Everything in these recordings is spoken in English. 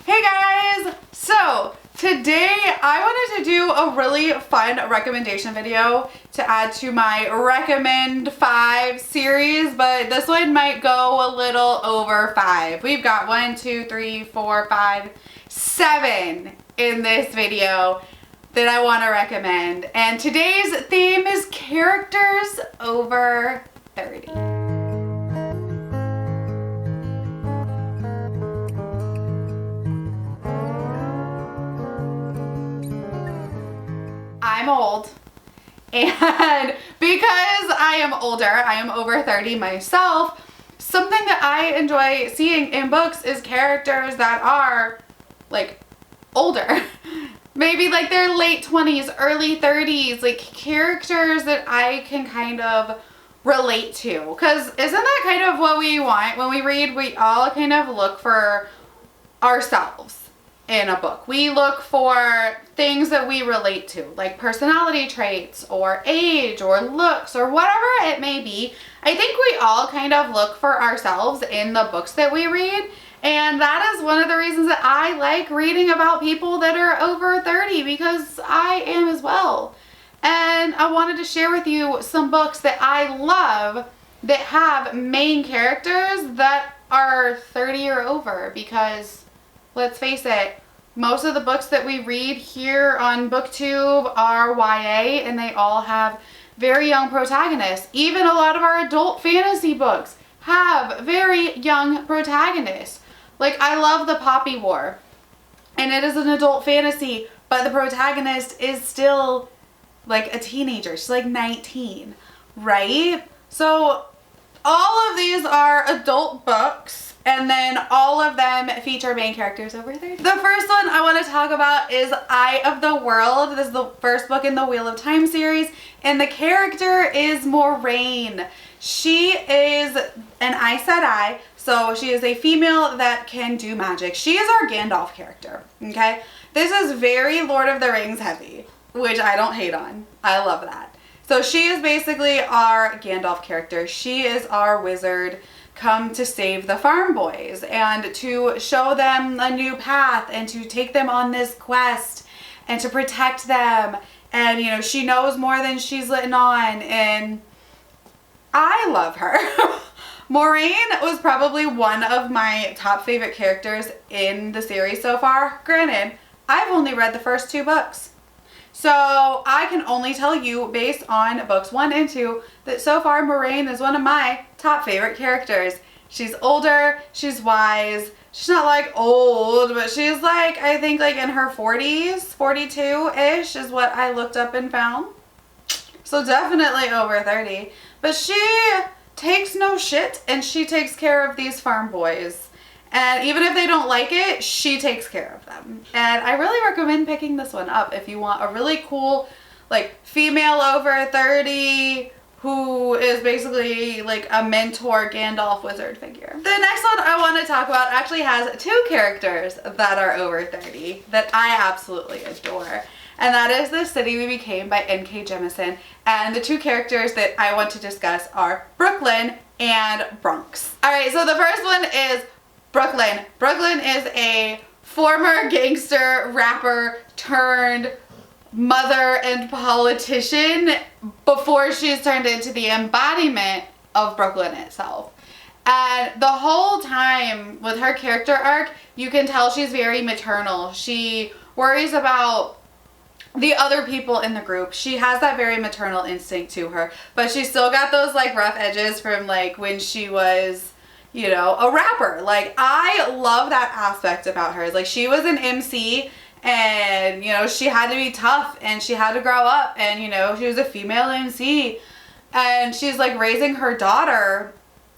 Hey guys! So today I wanted to do a really fun recommendation video to add to my recommend 5 series, but this one might go a little over 5. We've got 1, 2, 3, 4, 5, 7 in this video that I want to recommend. And today's theme is characters over 30. I'm old, and because I am older, I am over 30 myself, something that I enjoy seeing in books is characters that are like older. Maybe like their late 20s, early 30s, like characters that I can kind of relate to. Because isn't that kind of what we want when we read? We all kind of look for ourselves in a book. We look for things that we relate to, like personality traits or age or looks or whatever it may be. I think we all kind of look for ourselves in the books that we read, and that is one of the reasons that I like reading about people that are over 30, because I am as well. And I wanted to share with you some books that I love that have main characters that are 30 or over, because let's face it, most of the books that we read here on BookTube are YA, and they all have very young protagonists. Even a lot of our adult fantasy books have very young protagonists. Like, I love The Poppy War, and it is an adult fantasy, but the protagonist is still like a teenager. She's like 19, right? So all of these are adult books, and then all of them feature main characters over 30. The first one I want to talk about is Eye of the World. This is the first book in the Wheel of Time series, and the character is Moraine. She is an Aes Sedai, so she is a female that can do magic. She is our Gandalf character, okay? This is very Lord of the Rings heavy, which I don't hate on. I love that. So she is basically our Gandalf character. She is our wizard come to save the farm boys and to show them a new path and to take them on this quest and to protect them. And, you know, she knows more than she's letting on, and I love her. Maureen was probably one of my top favorite characters in the series so far. Granted, I've only read the first 2 books. So I can only tell you based on books 1 and 2 that so far Moraine is one of my top favorite characters. She's older, she's wise, she's not like old, but she's like, I think like in her 40s, 42-ish is what I looked up and found. So definitely over 30. But she takes no shit, and she takes care of these farm boys. And even if they don't like it, she takes care of them. And I really recommend picking this one up if you want a really cool, like, female over 30 who is basically like a mentor Gandalf wizard figure. The next one I want to talk about actually has 2 characters that are over 30 that I absolutely adore. And that is The City We Became by N.K. Jemisin. And the 2 characters that I want to discuss are Brooklyn and Bronx. Alright, so the first one is Brooklyn. Brooklyn is a former gangster rapper turned mother and politician before she's turned into the embodiment of Brooklyn itself. And the whole time with her character arc, you can tell she's very maternal. She worries about the other people in the group. She has that very maternal instinct to her, but she's still got those like rough edges from like when she was, you know, a rapper. Like, I love that aspect about her. Like, she was an MC, and, you know, she had to be tough, and she had to grow up, and, you know, she was a female MC, and she's, like, raising her daughter,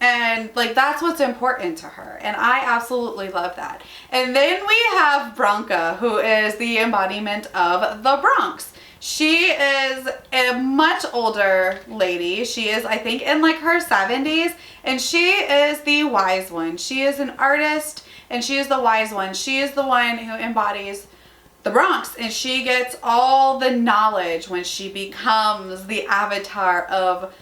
and, like, that's what's important to her, and I absolutely love that. And then we have Bronca, who is the embodiment of the Bronx. She is a much older lady. She is, I think, in like her 70s, and she is the wise one. She is an artist, and she is the wise one. She is the one who embodies the Bronx, and she gets all the knowledge when she becomes the avatar of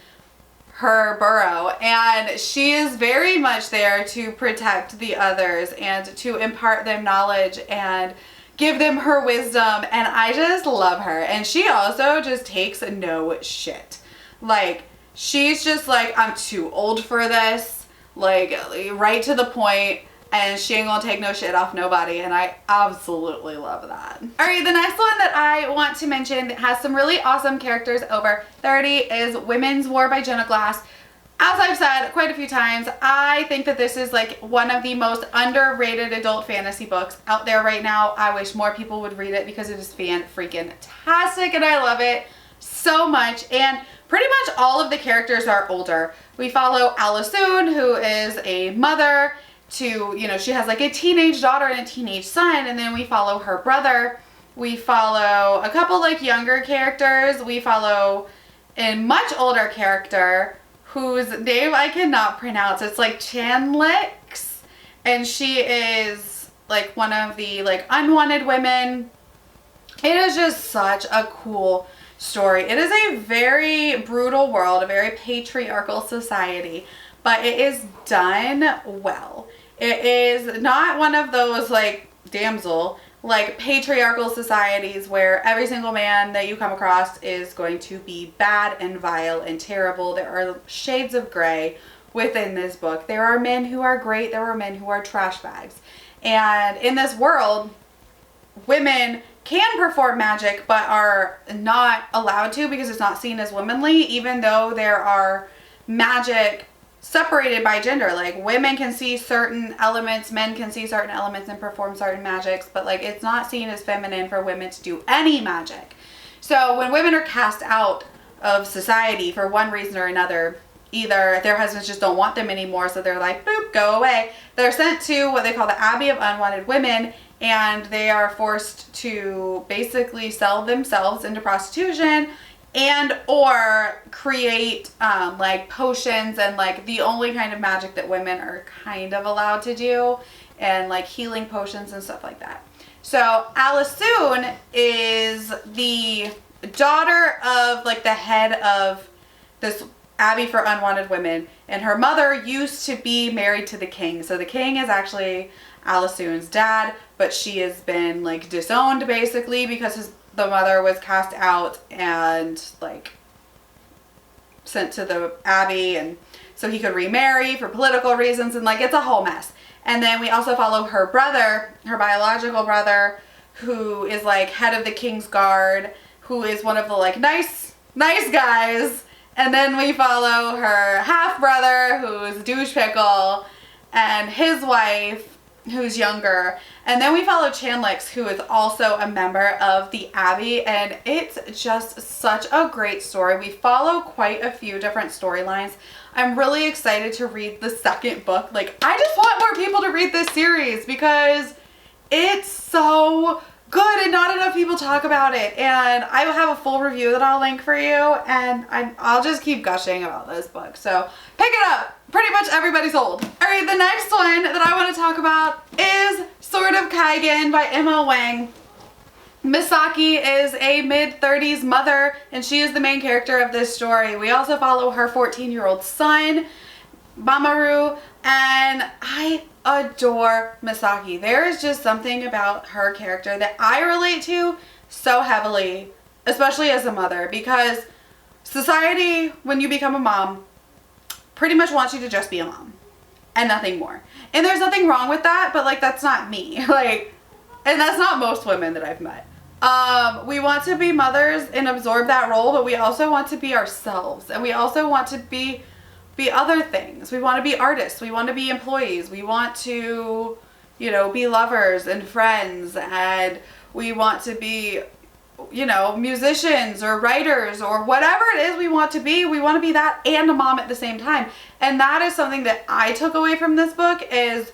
her burrow, and she is very much there to protect the others and to impart them knowledge and give them her wisdom, and I just love her. And she also just takes no shit. Like, she's just like, I'm too old for this, like, right to the point, and she ain't gonna take no shit off nobody, and I absolutely love that. Alright, the next one that I want to mention that has some really awesome characters over 30 is Women's War by Jenna Glass. As I've said quite a few times, I think that this is like one of the most underrated adult fantasy books out there right now. I wish more people would read it because it is fan-freaking-tastic, and I love it so much. And pretty much all of the characters are older. We follow Alisoun, who is a mother to, you know, she has like a teenage daughter and a teenage son, and then we follow her brother. We follow a couple like younger characters. We follow a much older character whose name I cannot pronounce. It's like Chanlix, and she is like one of the like unwanted women. It is just such a cool story. It is a very brutal world, a very patriarchal society, but it is done well. It is not one of those like damsel, like patriarchal societies where every single man that you come across is going to be bad and vile and terrible. There are shades of gray within this book. There are men who are great. There are men who are trash bags. And in this world, women can perform magic but are not allowed to because it's not seen as womanly, even though there are magic separated by gender. Like, women can see certain elements, men can see certain elements and perform certain magics, but like it's not seen as feminine for women to do any magic. So when women are cast out of society for one reason or another, either their husbands just don't want them anymore, so they're like, boop, go away. They're sent to what they call the Abbey of Unwanted Women, and they are forced to basically sell themselves into prostitution and or create like potions and like the only kind of magic that women are kind of allowed to do, and like healing potions and stuff like that. So Alisoun is the daughter of like the head of this Abbey for Unwanted Women, and her mother used to be married to the king. So the king is actually Alisoun's dad, but she has been like disowned basically because the mother was cast out and like sent to the abbey, and so he could remarry for political reasons, and like it's a whole mess. And then we also follow her brother, her biological brother, who is like head of the King's Guard, who is one of the like nice guys. And then we follow her half brother, who's douche pickle, and his wife, who's younger. And then we follow Chanlix, who is also a member of the Abbey, and it's just such a great story. We follow quite a few different storylines. I'm really excited to read the second book. Like, I just want more people to read this series because it's so good and not enough people talk about it. And I will have a full review that I'll link for you, and I'll just keep gushing about this book. So pick it up. Pretty much everybody's sold. Alright, the next one that I want to talk about is Sword of Kaigen by Emma Wang. Misaki is a mid-30s mother, and she is the main character of this story. We also follow her 14-year-old son, Mamoru, and I adore Misaki. There is just something about her character that I relate to so heavily, especially as a mother, because society, when you become a mom, pretty much wants you to just be a mom and nothing more. And there's nothing wrong with that, but like that's not me. Like, and that's not most women that I've met. We want to be mothers and absorb that role, but we also want to be ourselves, and we also want to be other things. We want to be artists. We want to be employees. We want to, you know, be lovers and friends, and we want to be, you know, musicians or writers or whatever it is we want to be. We want to be that and a mom at the same time. And that is something that I took away from this book, is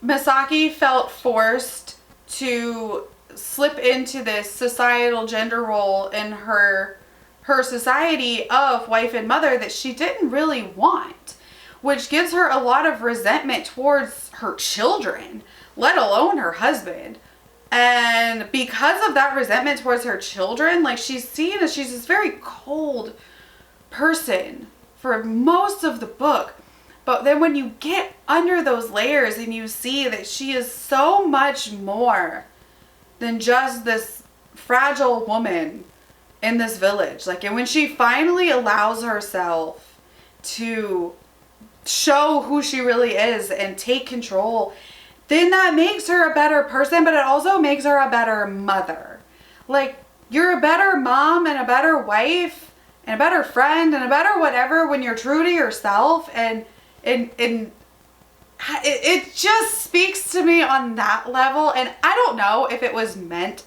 Misaki felt forced to slip into this societal gender role in her society of wife and mother that she didn't really want, which gives her a lot of resentment towards her children, let alone her husband. And because of that resentment towards her children, like, she's seen as she's this very cold person for most of the book. But then when you get under those layers and you see that she is so much more than just this fragile woman in this village. Like, and when she finally allows herself to show who she really is and take control, then that makes her a better person, but it also makes her a better mother. Like, you're a better mom and a better wife and a better friend and a better whatever when you're true to yourself. And it just speaks to me on that level. And I don't know if it was meant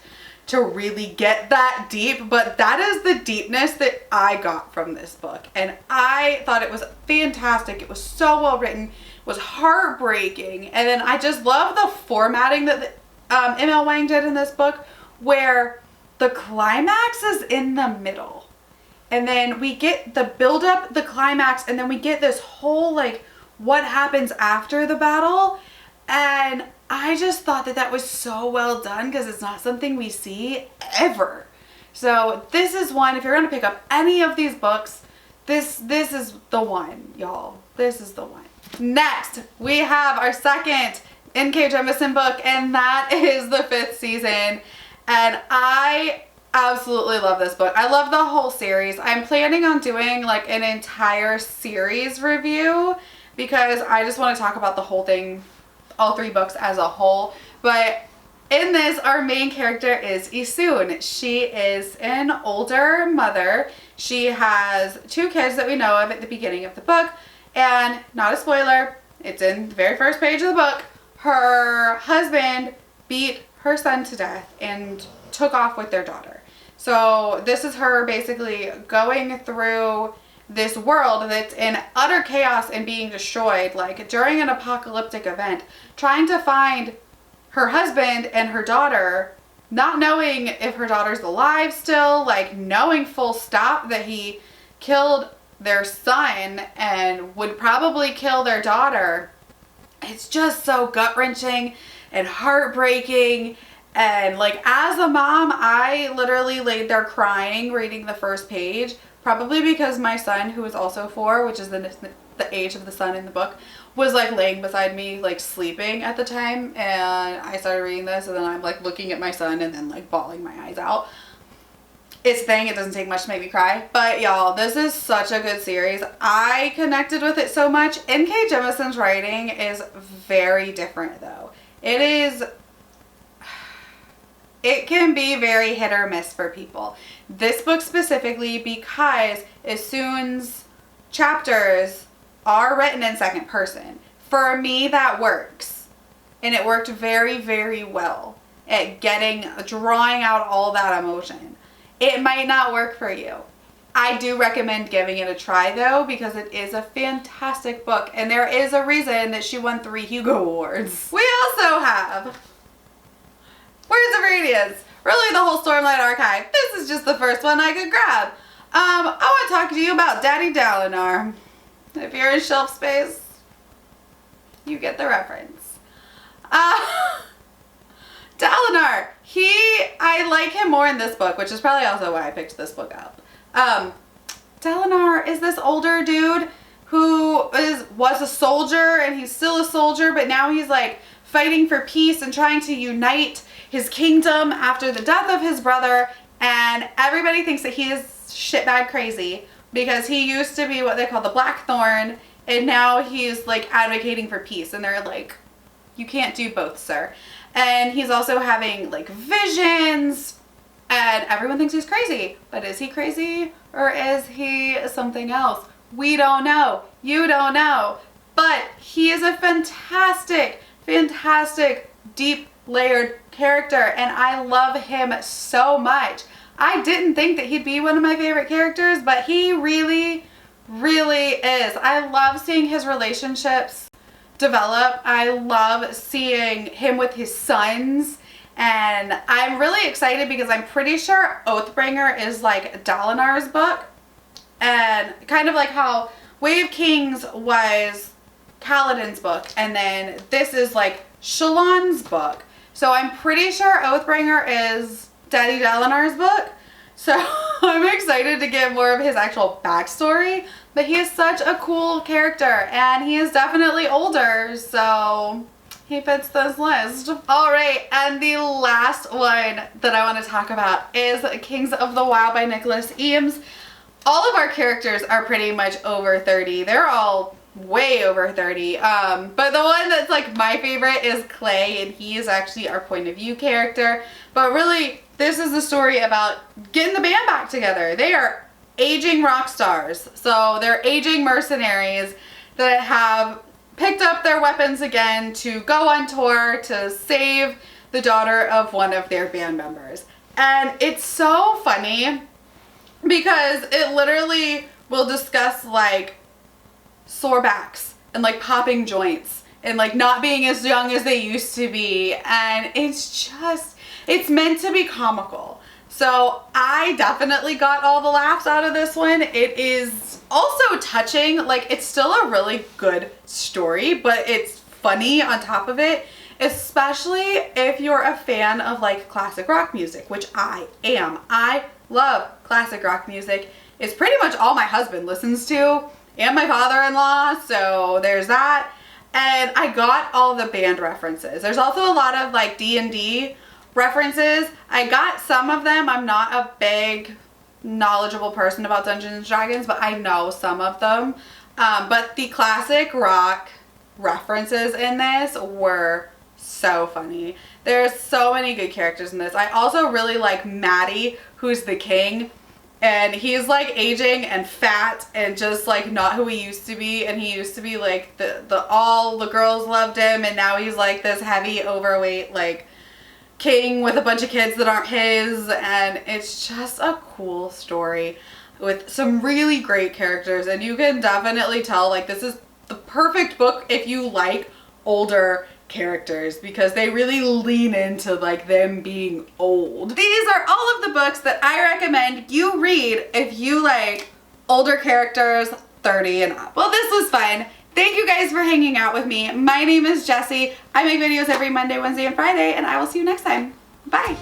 to really get that deep, but that is the deepness that I got from this book. And I thought it was fantastic. It was so well written. It was heartbreaking. And then I just love the formatting that M.L. Wang did in this book, where the climax is in the middle. And then we get the build up, the climax, and then we get this whole, like, what happens after the battle. And I just thought that that was so well done, because it's not something we see ever. So this is one, if you're going to pick up any of these books, this is the one, y'all. This is the one. Next, we have our second N.K. Jemisin book, and that is The Fifth Season. And I absolutely love this book. I love the whole series. I'm planning on doing like an entire series review, because I just want to talk about the whole thing, all 3 books as a whole. But in this, our main character is Isun. She is an older mother. She has 2 kids that we know of at the beginning of the book. And not a spoiler, it's in the very first page of the book. Her husband beat her son to death and took off with their daughter. So this is her basically going through this world that's in utter chaos and being destroyed, like during an apocalyptic event, trying to find her husband and her daughter, not knowing if her daughter's alive still, like knowing full stop that he killed their son and would probably kill their daughter. It's just so gut-wrenching and heartbreaking. And like, as a mom, I literally laid there crying reading the first page, probably because my son, who is also 4, which is the age of the son in the book, was like laying beside me, like sleeping at the time. And I started reading this, and then I'm like looking at my son and then like bawling my eyes out. It's a thing, it doesn't take much to make me cry. But y'all, this is such a good series. I connected with it so much. N.K. Jemisin's writing is very different though. It can be very hit or miss for people. This book specifically, because Isun's chapters are written in second person. For me, that works. And it worked very, very well at drawing out all that emotion. It might not work for you. I do recommend giving it a try though, because it is a fantastic book. And there is a reason that she won 3 Hugo Awards. We also have Words of Radiance. Really the whole Stormlight Archive. This is just the first one I could grab. I want to talk to you about Daddy Dalinar. If you're in shelf space, you get the reference. Dalinar, I like him more in this book, which is probably also why I picked this book up. Dalinar is this older dude who was a soldier, and he's still a soldier, but now he's like fighting for peace and trying to unite his kingdom after the death of his brother. And everybody thinks that he is shitbag crazy, because he used to be what they call the Blackthorn, and now he's like advocating for peace, and they're like, you can't do both, sir. And he's also having like visions, and everyone thinks he's crazy. But is he crazy, or is he something else? We don't know. You don't know. But he is a fantastic, fantastic, deep layered character, and I love him so much. I didn't think that he'd be one of my favorite characters, but he really, really is. I love seeing his relationships develop. I love seeing him with his sons, and I'm really excited because I'm pretty sure Oathbringer is like Dalinar's book, and kind of like how Way of Kings was Kaladin's book, and then this is like Shallan's book. So I'm pretty sure Oathbringer is Daddy Dalinar's book. So I'm excited to get more of his actual backstory, but he is such a cool character and he is definitely older, so he fits this list. All right, and the last one that I want to talk about is Kings of the Wild by Nicholas Eames. All of our characters are pretty much over 30. They're all way over 30. But the one that's like my favorite is Clay, and he is actually our point of view character. But really, this is the story about getting the band back together. They are aging rock stars. So they're aging mercenaries that have picked up their weapons again to go on tour to save the daughter of one of their band members. And it's so funny because it literally will discuss like sore backs and like popping joints and like not being as young as they used to be, and it's meant to be comical. So I definitely got all the laughs out of this one. It is also touching, like it's still a really good story, but it's funny on top of it, especially if you're a fan of like classic rock music, which I am. I love classic rock music. It's pretty much all my husband listens to, and my father-in-law, so there's that. And I got all the band references. There's also a lot of like D&D references. I got some of them. I'm not a big knowledgeable person about Dungeons and Dragons, but I know some of them. But the classic rock references in this were so funny. There's so many good characters in this. I also really like Maddie, who's the king, and he's like aging and fat and just like not who he used to be. And he used to be like all the girls loved him, and now he's like this heavy, overweight like king with a bunch of kids that aren't his. And it's just a cool story with some really great characters, and you can definitely tell like this is the perfect book if you like older characters, because they really lean into like them being old. These are all of the books that I recommend you read if you like older characters 30 and up. Well, this was fun. Thank you guys for hanging out with me. My name is Jessie. I make videos every Monday, Wednesday, and Friday, and I will see you next time. Bye.